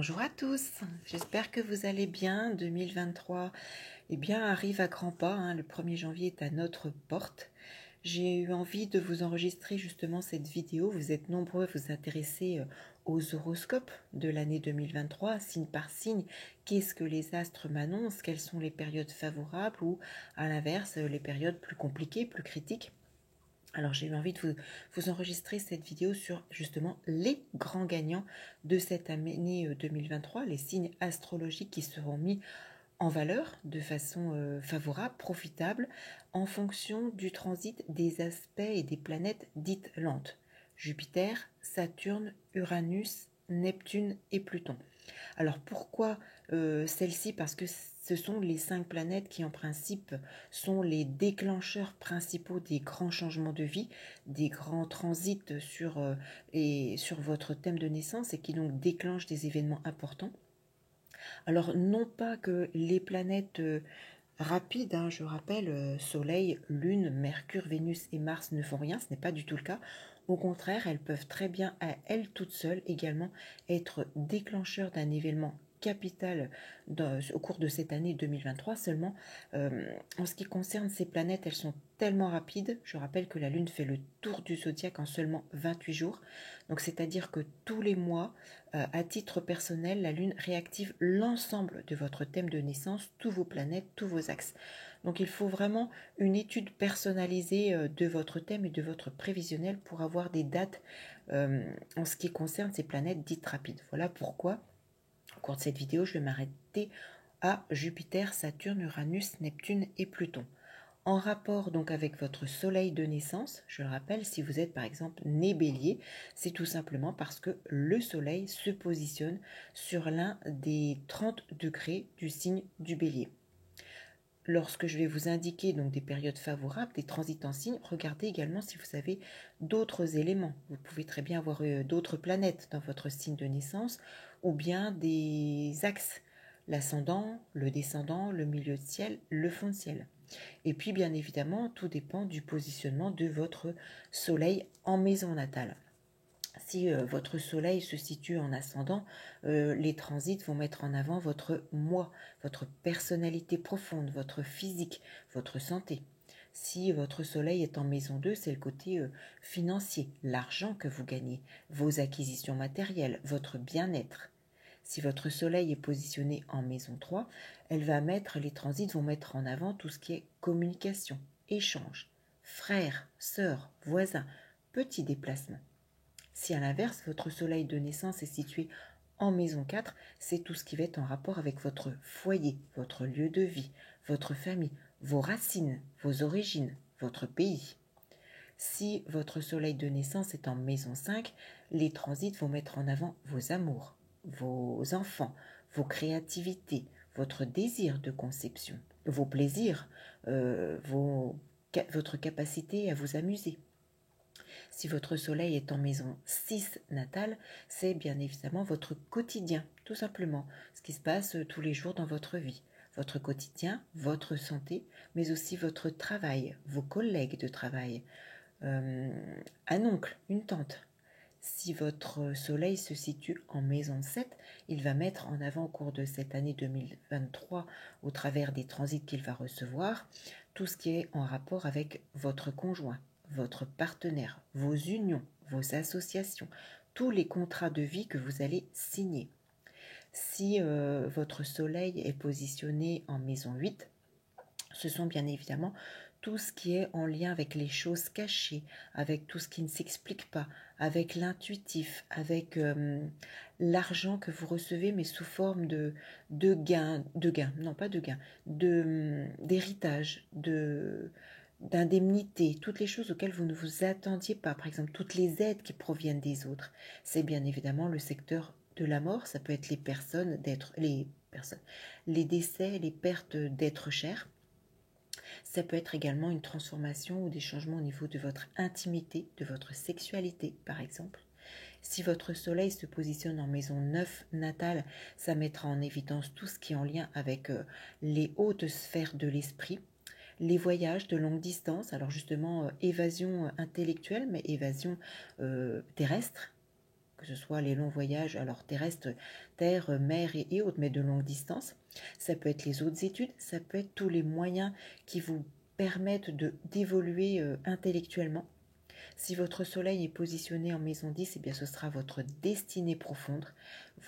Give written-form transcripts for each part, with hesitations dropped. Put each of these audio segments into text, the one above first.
Bonjour à tous, j'espère que vous allez bien. 2023 arrive à grands pas, hein. Le 1er janvier est à notre porte. J'ai eu envie de vous enregistrer justement cette vidéo. Vous êtes nombreux à vous intéresser aux horoscopes de l'année 2023, signe par signe. Qu'est-ce que les astres m'annoncent? Quelles sont les périodes favorables ou à l'inverse les périodes plus compliquées, plus critiques? Alors j'ai eu envie de vous enregistrer cette vidéo sur justement les grands gagnants de cette année 2023, les signes astrologiques qui seront mis en valeur de façon favorable, profitable, en fonction du transit des aspects et des planètes dites lentes. Jupiter, Saturne, Uranus, Neptune et Pluton. Alors pourquoi celle-ci? Parce que ce sont les 5 planètes qui en principe sont les déclencheurs principaux des grands changements de vie, des grands transits sur votre thème de naissance et qui donc déclenchent des événements importants. Alors non pas que les planètes rapides, hein, je rappelle, Soleil, Lune, Mercure, Vénus et Mars ne font rien, ce n'est pas du tout le cas. Au contraire, elles peuvent très bien, à elles toutes seules également, être déclencheurs d'un événement capital au cours de cette année 2023. Seulement, en ce qui concerne ces planètes, elles sont tellement rapides. Je rappelle que la Lune fait le tour du zodiaque en seulement 28 jours. Donc, c'est-à-dire que tous les mois, à titre personnel, la Lune réactive l'ensemble de votre thème de naissance, tous vos planètes, tous vos axes. Donc il faut vraiment une étude personnalisée de votre thème et de votre prévisionnel pour avoir des dates en ce qui concerne ces planètes dites rapides. Voilà pourquoi, au cours de cette vidéo, je vais m'arrêter à Jupiter, Saturne, Uranus, Neptune et Pluton. En rapport donc avec votre soleil de naissance, je le rappelle, si vous êtes par exemple né bélier, c'est tout simplement parce que le soleil se positionne sur l'un des 30 degrés du signe du bélier. Lorsque je vais vous indiquer donc des périodes favorables, des transits en signe, regardez également si vous avez d'autres éléments. Vous pouvez très bien avoir d'autres planètes dans votre signe de naissance ou bien des axes, l'ascendant, le descendant, le milieu de ciel, le fond de ciel. Et puis bien évidemment, tout dépend du positionnement de votre soleil en maison natale. Si votre soleil se situe en ascendant, les transits vont mettre en avant votre moi, votre personnalité profonde, votre physique, votre santé. Si votre soleil est en maison 2, c'est le côté financier, l'argent que vous gagnez, vos acquisitions matérielles, votre bien-être. Si votre soleil est positionné en maison 3, les transits vont mettre en avant tout ce qui est communication, échange, frères, sœurs, voisins, petits déplacements. Si à l'inverse, votre soleil de naissance est situé en maison 4, c'est tout ce qui va être en rapport avec votre foyer, votre lieu de vie, votre famille, vos racines, vos origines, votre pays. Si votre soleil de naissance est en maison 5, les transits vont mettre en avant vos amours, vos enfants, vos créativités, votre désir de conception, vos plaisirs, votre capacité à vous amuser. Si votre soleil est en maison 6 natale, c'est bien évidemment votre quotidien, tout simplement, ce qui se passe tous les jours dans votre vie. Votre quotidien, votre santé, mais aussi votre travail, vos collègues de travail, un oncle, une tante. Si votre soleil se situe en maison 7, il va mettre en avant au cours de cette année 2023, au travers des transits qu'il va recevoir, tout ce qui est en rapport avec votre conjoint, votre partenaire, vos unions, vos associations, tous les contrats de vie que vous allez signer. Si votre soleil est positionné en maison 8, ce sont bien évidemment tout ce qui est en lien avec les choses cachées, avec tout ce qui ne s'explique pas, avec l'intuitif, avec l'argent que vous recevez mais sous forme d'héritage, d'indemnité, toutes les choses auxquelles vous ne vous attendiez pas, par exemple toutes les aides qui proviennent des autres. C'est bien évidemment le secteur de la mort, ça peut être les décès, les pertes d'êtres chers. Ça peut être également une transformation ou des changements au niveau de votre intimité, de votre sexualité par exemple. Si votre soleil se positionne en maison 9 natale, ça mettra en évidence tout ce qui est en lien avec les hautes sphères de l'esprit, les voyages de longue distance, alors justement évasion intellectuelle mais évasion terrestre, que ce soit les longs voyages, alors terrestres, terre, mer et autres, mais de longue distance. Ça peut être les autres études, ça peut être tous les moyens qui vous permettent d'évoluer intellectuellement. Si votre soleil est positionné en maison 10, eh bien ce sera votre destinée profonde,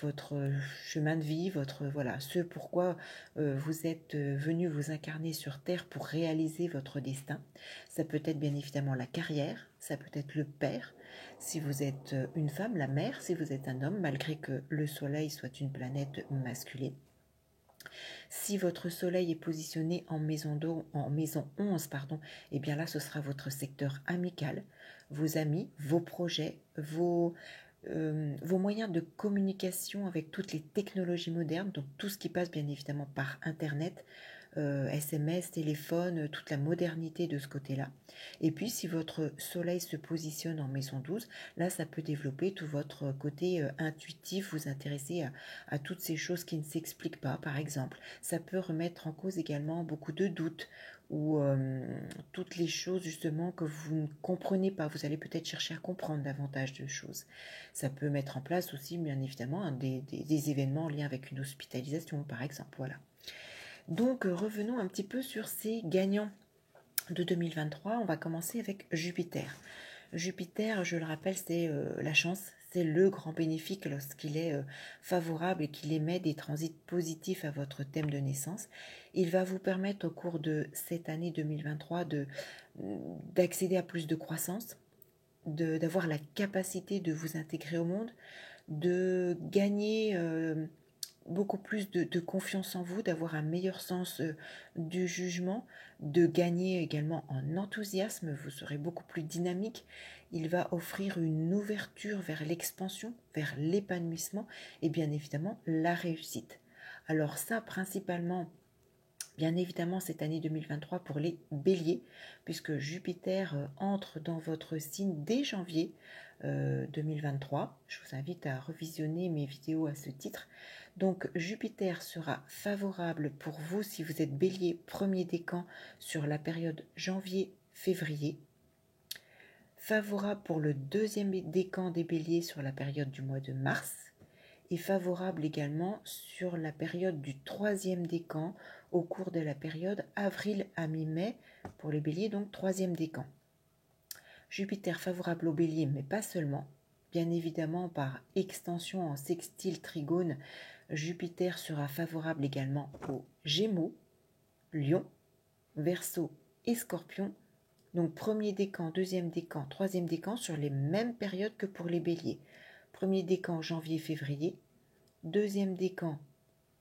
votre chemin de vie, voilà, ce pourquoi vous êtes venu vous incarner sur Terre pour réaliser votre destin. Ça peut être bien évidemment la carrière, ça peut être le père, si vous êtes une femme, la mère, si vous êtes un homme, malgré que le soleil soit une planète masculine. Si votre soleil est positionné en maison 11, eh bien là, ce sera votre secteur amical, vos amis, vos projets, vos moyens de communication avec toutes les technologies modernes, donc tout ce qui passe bien évidemment par Internet, SMS, téléphone, toute la modernité de ce côté-là. Et puis, si votre soleil se positionne en maison 12, là, ça peut développer tout votre côté intuitif, vous intéresser à toutes ces choses qui ne s'expliquent pas, par exemple. Ça peut remettre en cause également beaucoup de doutes ou toutes les choses justement que vous ne comprenez pas. Vous allez peut-être chercher à comprendre davantage de choses. Ça peut mettre en place aussi, bien évidemment, des événements en lien avec une hospitalisation, par exemple. Voilà. Donc revenons un petit peu sur ces gagnants de 2023. On va commencer avec Jupiter. Jupiter, je le rappelle, c'est la chance, c'est le grand bénéfique lorsqu'il est favorable et qu'il émet des transits positifs à votre thème de naissance. Il va vous permettre au cours de cette année 2023 d'accéder à plus de croissance, d'avoir la capacité de vous intégrer au monde, de gagner beaucoup plus de confiance en vous, d'avoir un meilleur sens du jugement, de gagner également en enthousiasme, vous serez beaucoup plus dynamique. Il va offrir une ouverture vers l'expansion, vers l'épanouissement et bien évidemment la réussite. Alors ça, principalement, bien évidemment, cette année 2023 pour les béliers, puisque Jupiter entre dans votre signe dès janvier 2023. Je vous invite à revisionner mes vidéos à ce titre. Donc Jupiter sera favorable pour vous si vous êtes bélier premier décan sur la période janvier-février. Favorable pour le deuxième décan des béliers sur la période du mois de mars. Et favorable également sur la période du troisième décan au cours de la période avril à mi-mai pour les béliers, donc troisième décan. Jupiter favorable aux béliers, mais pas seulement. Bien évidemment, par extension en sextile trigone, Jupiter sera favorable également aux Gémeaux, Lion, Verseau et Scorpion. Donc premier décan, deuxième décan, troisième décan sur les mêmes périodes que pour les béliers. Premier décan janvier-février, deuxième décan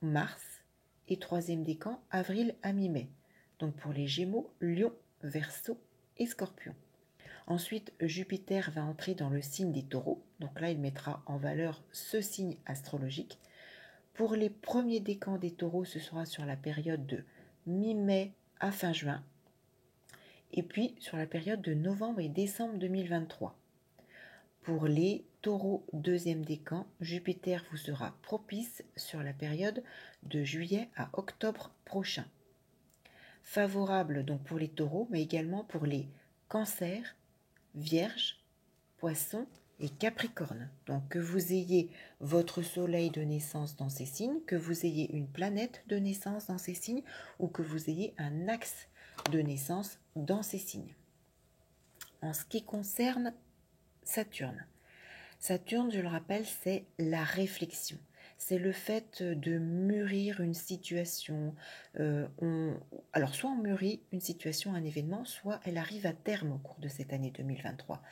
mars et troisième décan avril à mi-mai. Donc pour les Gémeaux, Lion, Verseau et Scorpion. Ensuite, Jupiter va entrer dans le signe des Taureaux. Donc là, il mettra en valeur ce signe astrologique. Pour les premiers décans des Taureaux, ce sera sur la période de mi-mai à fin juin. Et puis sur la période de novembre et décembre 2023. Pour les Taureaux deuxième décan, Jupiter vous sera propice sur la période de juillet à octobre prochain. Favorable donc pour les Taureaux, mais également pour les Cancers, Vierge, Poisson et Capricorne. Donc que vous ayez votre soleil de naissance dans ces signes, que vous ayez une planète de naissance dans ces signes ou que vous ayez un axe de naissance dans ces signes. En ce qui concerne Saturne. Saturne, je le rappelle, c'est la réflexion. C'est le fait de mûrir une situation. Alors, soit on mûrit une situation, un événement, soit elle arrive à terme au cours de cette année 2023.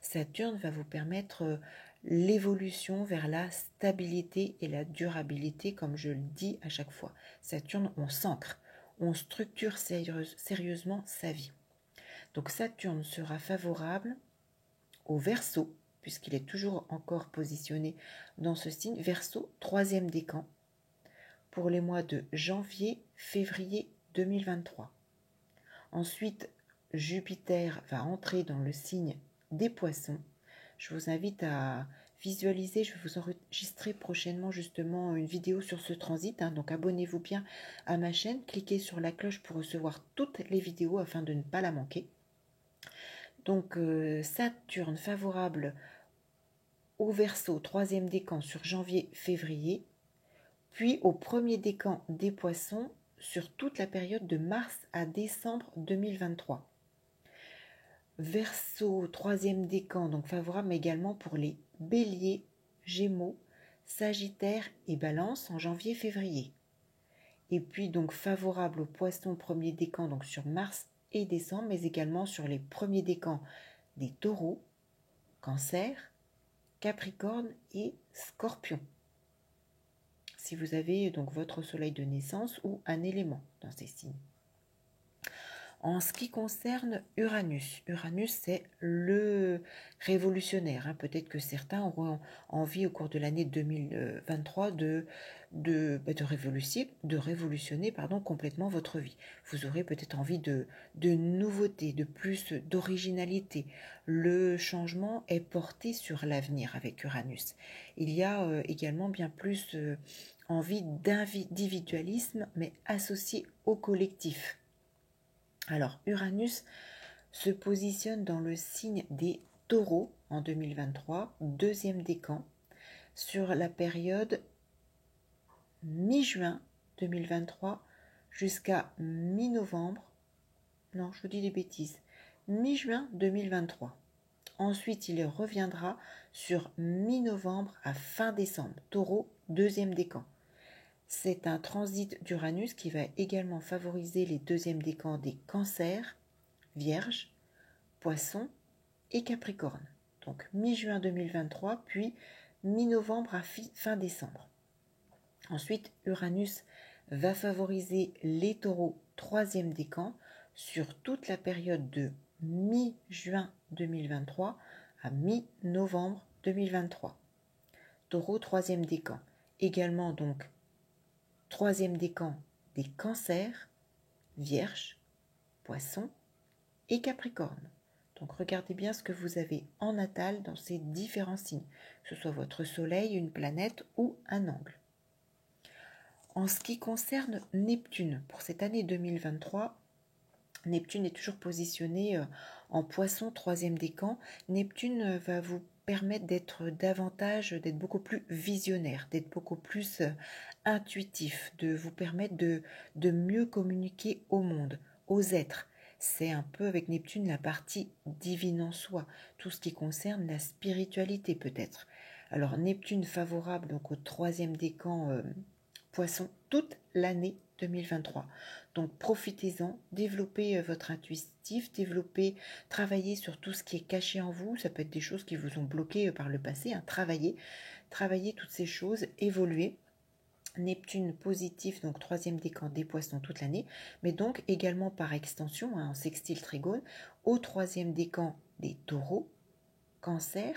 Saturne va vous permettre l'évolution vers la stabilité et la durabilité, comme je le dis à chaque fois. Saturne, on s'ancre, on structure sérieusement sa vie. Donc Saturne sera favorable au Verseau, puisqu'il est toujours encore positionné dans ce signe, Verseau, troisième décan, pour les mois de janvier-février 2023. Ensuite, Jupiter va entrer dans le signe des Poissons. Je vous invite à visualiser, je vais vous enregistrer prochainement justement une vidéo sur ce transit, donc abonnez-vous bien à ma chaîne, cliquez sur la cloche pour recevoir toutes les vidéos afin de ne pas la manquer. Donc Saturne favorable au Verseau, troisième décan sur janvier-février, puis au premier décan des Poissons sur toute la période de mars à décembre 2023. Verseau, troisième décan, donc favorable mais également pour les Béliers, Gémeaux, Sagittaire et Balance en janvier-février. Et puis donc favorable aux Poissons, premier décan donc sur mars et décembre, mais également sur les premiers décans des Taureaux, Cancer, Capricorne et Scorpion. Si vous avez donc votre soleil de naissance ou un élément dans ces signes. En ce qui concerne Uranus, Uranus c'est le révolutionnaire. Hein. Peut-être que certains auront envie au cours de l'année 2023 de révolutionner complètement votre vie. Vous aurez peut-être envie de nouveautés, de plus d'originalité. Le changement est porté sur l'avenir avec Uranus. Il y a également bien plus envie d'individualisme, mais associé au collectif. Alors, Uranus se positionne dans le signe des Taureaux en 2023, deuxième décan, sur la période mi-juin 2023 jusqu'à mi-novembre, non, je vous dis des bêtises, mi-juin 2023. Ensuite, il reviendra sur mi-novembre à fin décembre, Taureau, deuxième décan. C'est un transit d'Uranus qui va également favoriser les deuxièmes décans des Cancers, Vierge, Poisson et Capricorne. Donc mi-juin 2023, puis mi-novembre à fin décembre. Ensuite, Uranus va favoriser les Taureaux, troisième décan, sur toute la période de mi-juin 2023 à mi-novembre 2023. Taureau, troisième décan. Également donc troisième décan des Cancers, Vierge, Poisson et Capricorne. Donc regardez bien ce que vous avez en natal dans ces différents signes, que ce soit votre soleil, une planète ou un angle. En ce qui concerne Neptune, pour cette année 2023, Neptune est toujours positionné en Poisson, troisième décan. Neptune va vous permettre d'être beaucoup plus visionnaire, d'être beaucoup plus intuitif, de vous permettre de mieux communiquer au monde, aux êtres. C'est un peu avec Neptune la partie divine en soi, tout ce qui concerne la spiritualité peut-être. Alors Neptune favorable donc au troisième décan Poisson toute l'année 2023. Donc profitez-en, développez votre intuitif, travaillez sur tout ce qui est caché en vous. Ça peut être des choses qui vous ont bloqué par le passé. Hein. Travaillez toutes ces choses, évoluez. Neptune positif, donc troisième décan des Poissons toute l'année, mais donc également par extension, en sextile trigone, au troisième décan des Taureaux, Cancer,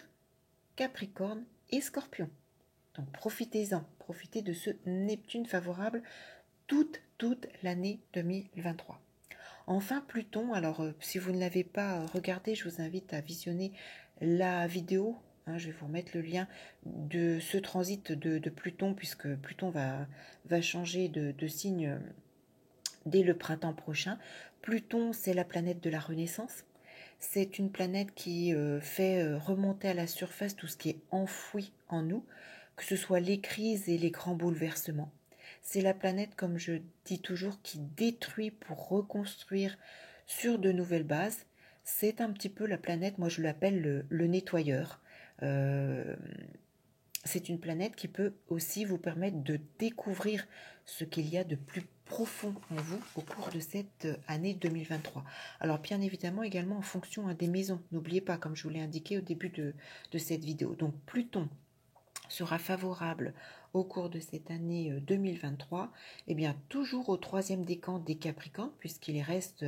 Capricorne et Scorpion. Donc profitez-en, profitez de ce Neptune favorable toute l'année 2023. Enfin Pluton, alors si vous ne l'avez pas regardé, je vous invite à visionner la vidéo. Je vais vous remettre le lien de ce transit de Pluton, puisque Pluton va changer de signe dès le printemps prochain. Pluton, c'est la planète de la Renaissance. C'est une planète qui fait remonter à la surface tout ce qui est enfoui en nous, que ce soit les crises et les grands bouleversements. C'est la planète, comme je dis toujours, qui détruit pour reconstruire sur de nouvelles bases. C'est un petit peu la planète, moi je l'appelle le nettoyeur. C'est une planète qui peut aussi vous permettre de découvrir ce qu'il y a de plus profond en vous au cours de cette année 2023. Alors bien évidemment également en fonction des maisons. N'oubliez pas, comme je vous l'ai indiqué au début de cette vidéo. Donc Pluton sera favorable au cours de cette année 2023, et bien toujours au troisième décan des Capricornes, puisqu'il reste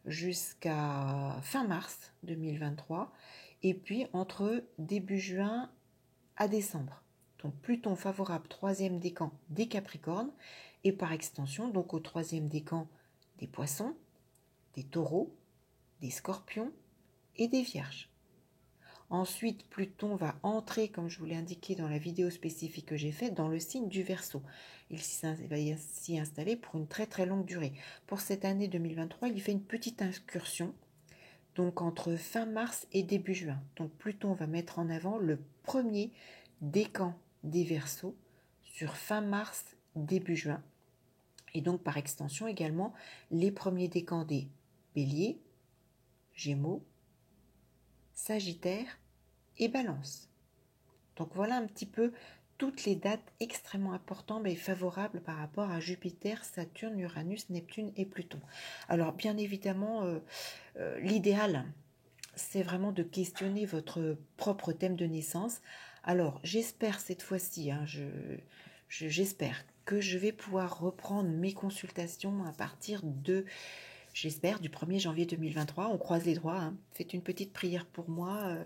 jusqu'à fin mars 2023, et puis entre début juin à décembre. Donc Pluton favorable troisième décan des Capricornes, et par extension donc au troisième décan des Poissons, des Taureaux, des Scorpions et des Vierges. Ensuite, Pluton va entrer, comme je vous l'ai indiqué dans la vidéo spécifique que j'ai faite, dans le signe du Verseau. Il va s'y installer pour une très très longue durée. Pour cette année 2023, il fait une petite incursion donc entre fin mars et début juin. Donc Pluton va mettre en avant le premier décan des Verseaux sur fin mars, début juin. Et donc par extension également les premiers décans des Bélier, Gémeaux, Sagittaire et Balance. Donc voilà un petit peu toutes les dates extrêmement importantes mais favorables par rapport à Jupiter, Saturne, Uranus, Neptune et Pluton. Alors bien évidemment, l'idéal, c'est vraiment de questionner votre propre thème de naissance. Alors j'espère cette fois-ci, j'espère que je vais pouvoir reprendre mes consultations à partir de, j'espère, du 1er janvier 2023. On croise les doigts, hein. Faites une petite prière pour moi,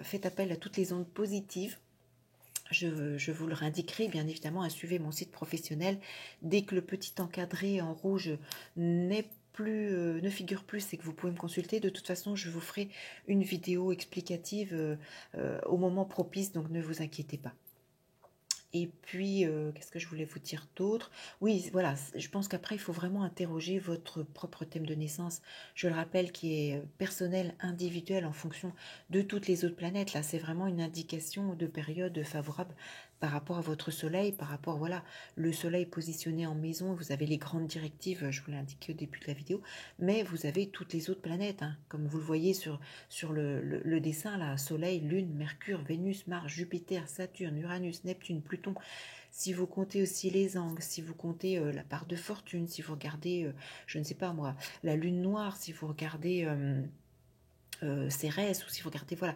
faites appel à toutes les ondes positives. Je vous le réindiquerai, bien évidemment, suivez mon site professionnel. Dès que le petit encadré en rouge ne figure plus, c'est que vous pouvez me consulter. De toute façon, je vous ferai une vidéo explicative au moment propice, donc ne vous inquiétez pas. Et puis, qu'est-ce que je voulais vous dire d'autre? Oui, voilà, je pense qu'après, il faut vraiment interroger votre propre thème de naissance. Je le rappelle, qui est personnel, individuel, en fonction de toutes les autres planètes. Là, c'est vraiment une indication de période favorable par rapport à votre soleil, par rapport, voilà, le soleil positionné en maison. Vous avez les grandes directives, je vous l'ai indiqué au début de la vidéo, mais vous avez toutes les autres planètes, hein, comme vous le voyez sur le dessin, là, soleil, lune, Mercure, Vénus, Mars, Jupiter, Saturne, Uranus, Neptune, Pluton. Si vous comptez aussi les angles, si vous comptez la part de fortune, si vous regardez, je ne sais pas moi, la lune noire, si vous regardez Cérès, ou si vous regardez, voilà,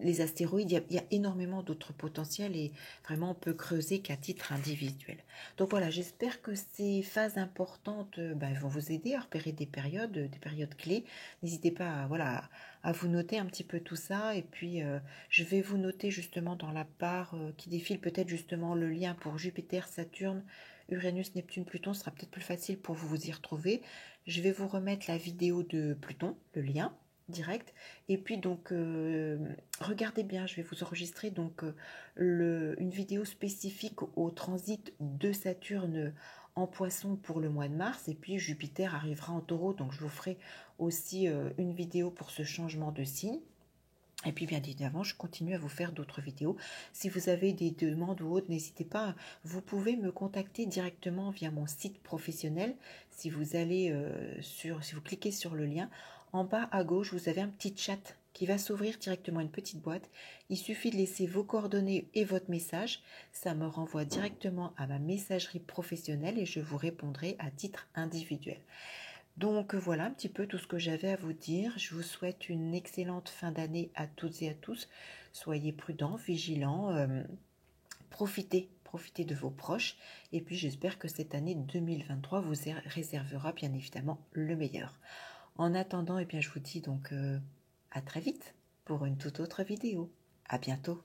les astéroïdes, il y a énormément d'autres potentiels et vraiment on peut creuser qu'à titre individuel. Donc voilà, j'espère que ces phases importantes vont vous aider à repérer des périodes clés. N'hésitez pas voilà, à vous noter un petit peu tout ça, et puis je vais vous noter justement dans la barre qui défile peut-être justement le lien pour Jupiter, Saturne, Uranus, Neptune, Pluton. Ce sera peut-être plus facile pour vous y retrouver. Je vais vous remettre la vidéo de Pluton, le lien direct, et puis donc regardez bien, je vais vous enregistrer donc une vidéo spécifique au transit de Saturne en Poisson pour le mois de mars, et puis Jupiter arrivera en Taureau, donc je vous ferai aussi une vidéo pour ce changement de signe. Et puis bien évidemment, je continue à vous faire d'autres vidéos. Si vous avez des demandes ou autres, n'hésitez pas. Vous pouvez me contacter directement via mon site professionnel. Si vous allez si vous cliquez sur le lien, en bas à gauche, vous avez un petit chat qui va s'ouvrir directement, une petite boîte. Il suffit de laisser vos coordonnées et votre message. Ça me renvoie directement à ma messagerie professionnelle et je vous répondrai à titre individuel. Donc voilà un petit peu tout ce que j'avais à vous dire. Je vous souhaite une excellente fin d'année à toutes et à tous. Soyez prudents, vigilants, profitez de vos proches. Et puis j'espère que cette année 2023 vous réservera bien évidemment le meilleur. En attendant, eh bien, je vous dis donc à très vite pour une toute autre vidéo. À bientôt.